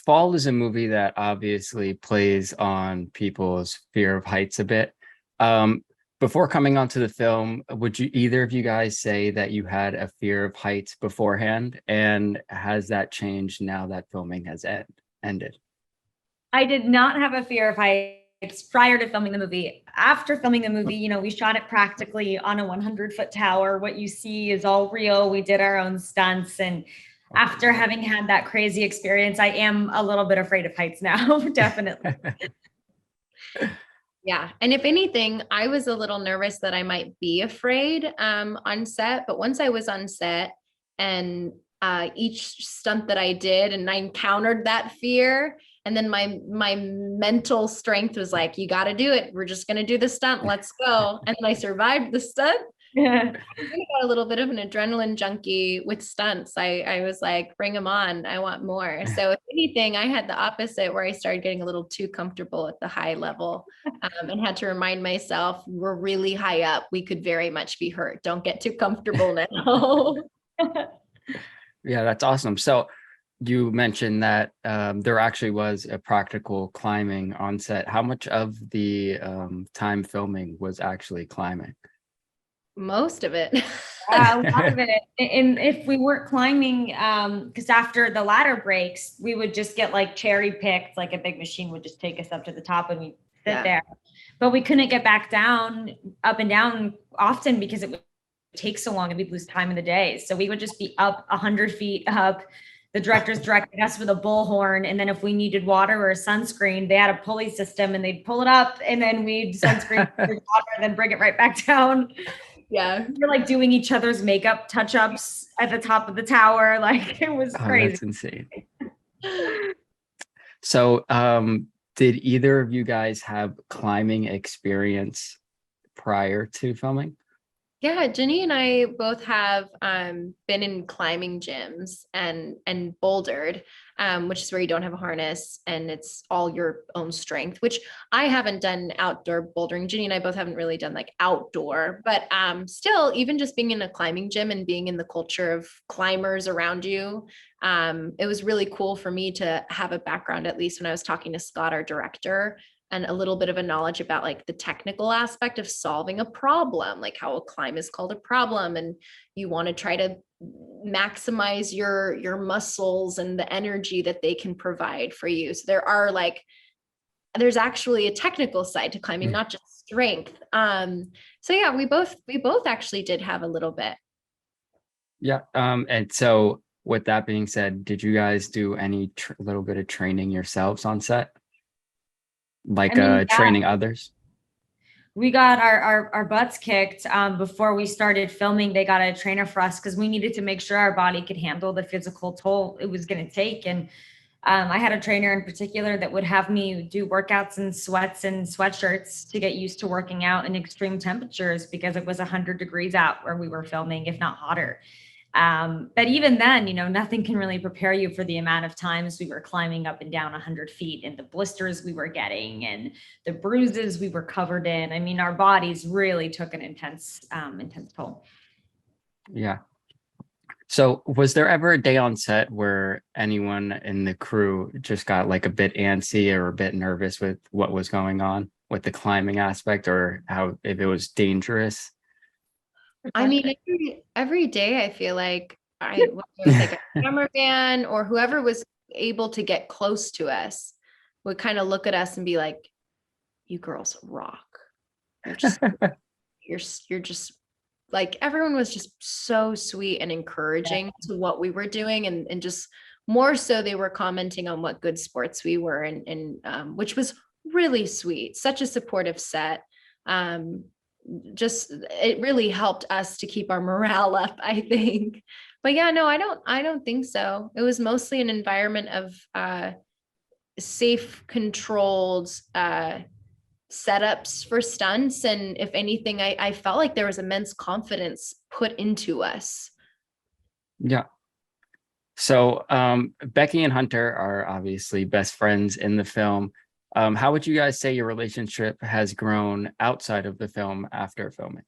Fall is a movie that obviously plays on people's fear of heights a bit. Um, Before coming onto the film, would you either of you guys say that you had a fear of heights beforehand? And has that changed now that filming has ended? I did not have a fear of heights prior to filming the movie. After filming the movie, we shot it practically on a 100-foot tower. What you see is all real. We did our own stunts. And after having had that crazy experience, I am a little bit afraid of heights now, definitely. Yeah. And if anything, I was a little nervous that I might be afraid on set. But once I was on set and each stunt that I did, and I encountered that fear, and then my mental strength was like, you got to do it. We're just going to do the stunt. Let's go. And then I survived the stunt. Yeah. I got a little bit of an adrenaline junkie with stunts. I was like, bring them on. I want more. So if anything, I had the opposite where I started getting a little too comfortable at the high level and had to remind myself, we're really high up. We could very much be hurt. Don't get too comfortable now. Yeah, that's awesome. So you mentioned that there actually was a practical climbing on set. How much of the time filming was actually climbing? Most of it. A lot of it. And if we weren't climbing, because after the ladder breaks, we would just get like cherry picked, like a big machine would just take us up to the top and we sit there. But we couldn't get back down, up and down often because it would take so long and we'd lose time in the day. So we would just be up 100 feet up. The directors directed us with a bullhorn. And then if we needed water or sunscreen, they had a pulley system and they'd pull it up and then we'd sunscreen water and then bring it right back down. Yeah. We're like doing each other's makeup touch-ups at the top of the tower. Like it was crazy. That's insane. So, did either of you guys have climbing experience prior to filming? Yeah, Jenny and I both have been in climbing gyms and bouldered, which is where you don't have a harness and it's all your own strength, which I haven't done outdoor bouldering. Jenny and I both haven't really done like outdoor, but still, even just being in a climbing gym and being in the culture of climbers around you, it was really cool for me to have a background, at least when I was talking to Scott, our director, and a little bit of a knowledge about like the technical aspect of solving a problem, like how a climb is called a problem. And you want to try to maximize your muscles and the energy that they can provide for you. So there's actually a technical side to climbing, not just strength. So yeah, we both actually did have a little bit. Yeah. And so with that being said, did you guys do any little bit of training yourselves on set? Like training others? We got our butts kicked before we started filming. They got a trainer for us because we needed to make sure our body could handle the physical toll it was going to take. And I had a trainer in particular that would have me do workouts in sweats and sweatshirts to get used to working out in extreme temperatures because it was 100 degrees out where we were filming, if not hotter. But even then, nothing can really prepare you for the amount of times we were climbing up and down 100 feet and the blisters we were getting and the bruises we were covered in. I mean, our bodies really took an intense toll. Yeah. So was there ever a day on set where anyone in the crew just got like a bit antsy or a bit nervous with what was going on with the climbing aspect, or if it was dangerous? I mean, every day I feel like whether it was like a cameraman or whoever was able to get close to us would kind of look at us and be like, you girls rock. You're just like, everyone was just so sweet and encouraging to what we were doing. And just more so they were commenting on what good sports we were and which was really sweet. Such a supportive set. Just it really helped us to keep our morale up, I think. But yeah, no, I don't think so. It was mostly an environment of safe, controlled setups for stunts. And if anything, I felt like there was immense confidence put into us. Yeah. So Becky and Hunter are obviously best friends in the film. How would you guys say your relationship has grown outside of the film after filming?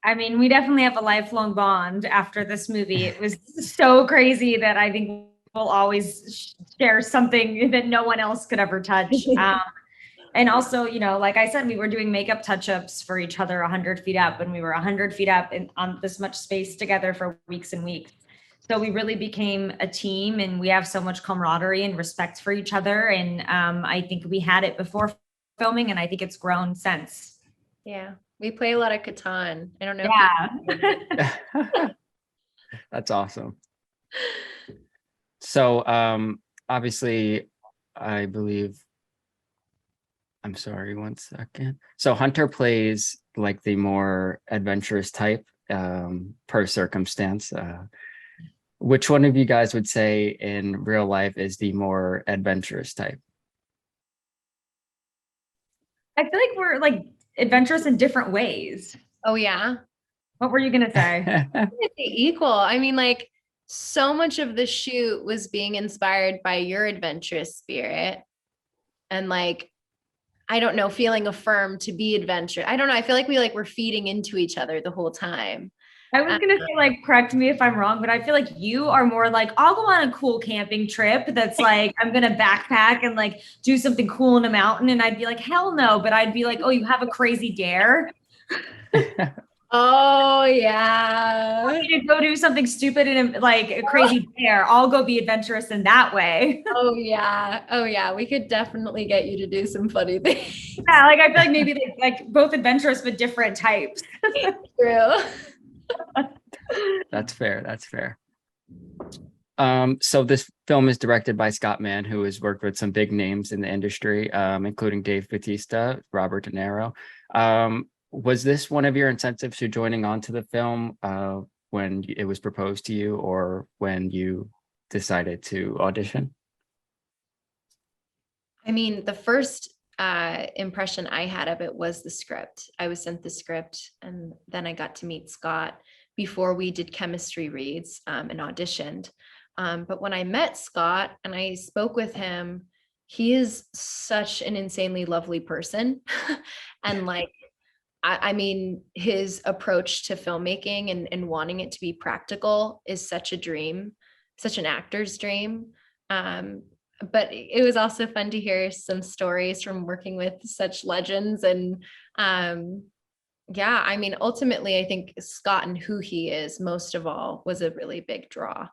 I mean, we definitely have a lifelong bond after this movie. It was so crazy that I think we'll always share something that no one else could ever touch. And also, you know, like I said, we were doing makeup touch-ups for each other 100 feet up, and we were 100 feet up in, on this much space together for weeks and weeks. So we really became a team, and we have so much camaraderie and respect for each other. And I think we had it before filming, and I think it's grown since. Yeah. We play a lot of Catan. I don't know. Yeah. That's awesome. So obviously, I believe, I'm sorry, one second. So Hunter plays like the more adventurous type per circumstance. Which one of you guys would say in real life is the more adventurous type? I feel like we're like adventurous in different ways. Oh, yeah. What were you going to say? It's equal. I mean, like, so much of the shoot was being inspired by your adventurous spirit. And like, I don't know, feeling affirmed to be adventurous. I don't know. I feel like we like were feeding into each other the whole time. I was going to say, like, correct me if I'm wrong, but I feel like you are more like, I'll go on a cool camping trip that's like, I'm going to backpack and like do something cool in a mountain. And I'd be like, hell no. But I'd be like, oh, you have a crazy dare? Oh, yeah. Want me to go do something stupid and like a crazy dare. I'll go be adventurous in that way. Oh, yeah. Oh, yeah. We could definitely get you to do some funny things. Yeah, like I feel like maybe like both adventurous, but different types. True. That's fair. That's fair. So this film is directed by Scott Mann, who has worked with some big names in the industry, including Dave Bautista, Robert De Niro. Was this one of your incentives to joining on to the film when it was proposed to you, or when you decided to audition? I mean, the first impression I had of it was the script. I was sent the script, and then I got to meet Scott before we did chemistry reads and auditioned. But when I met Scott and I spoke with him, he is such an insanely lovely person. And like, I mean, his approach to filmmaking and wanting it to be practical is such a dream, such an actor's dream. But it was also fun to hear some stories from working with such legends. And yeah, I mean, ultimately, I think Scott and who he is, most of all, was a really big draw.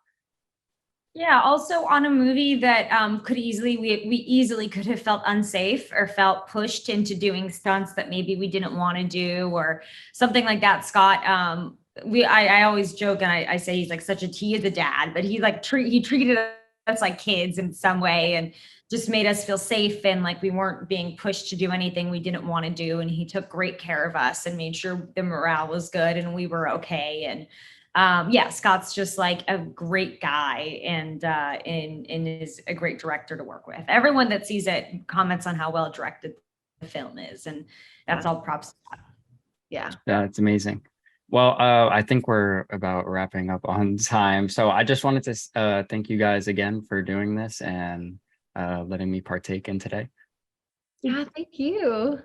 Yeah, also on a movie that could easily, we easily could have felt unsafe or felt pushed into doing stunts that maybe we didn't want to do or something like that. Scott, I always joke and I say he's like such a he is a dad, but he like he treated us like kids in some way and just made us feel safe and like we weren't being pushed to do anything we didn't want to do. And he took great care of us and made sure the morale was good and we were okay. And yeah, Scott's just like a great guy and is a great director to work with. Everyone that sees it comments on how well directed the film is, and that's all props to Scott. Yeah. That's amazing. Well, I think we're about wrapping up on time. So I just wanted to thank you guys again for doing this and letting me partake in today. Yeah, thank you.